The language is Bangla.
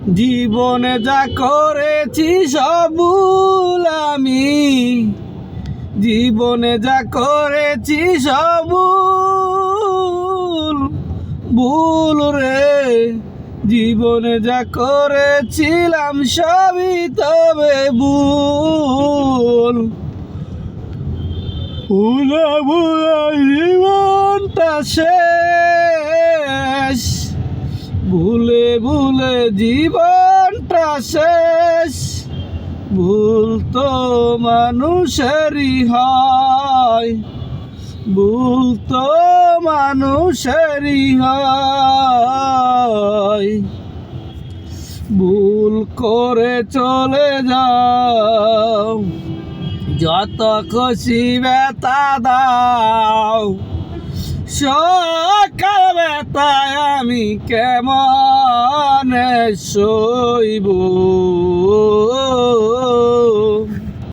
জীবনে যা করেছি সব ভুল আমি, জীবনে যা করেছি সব ভুল ভুল রে। জীবনে যা করেছিলাম সবই তবে ভুল। ভুলে ভুলে জীবনটা শেষ, ভুলে ভুলে জীবনটা শেষ। ভুল তো মানুষেরই হয়, ভুল তো মানুষেরই হয়। ভুল করে চলে যাও, যত খুশি ব্যথা দাও। সকাল ব্যথায় আমি কেমন সইব।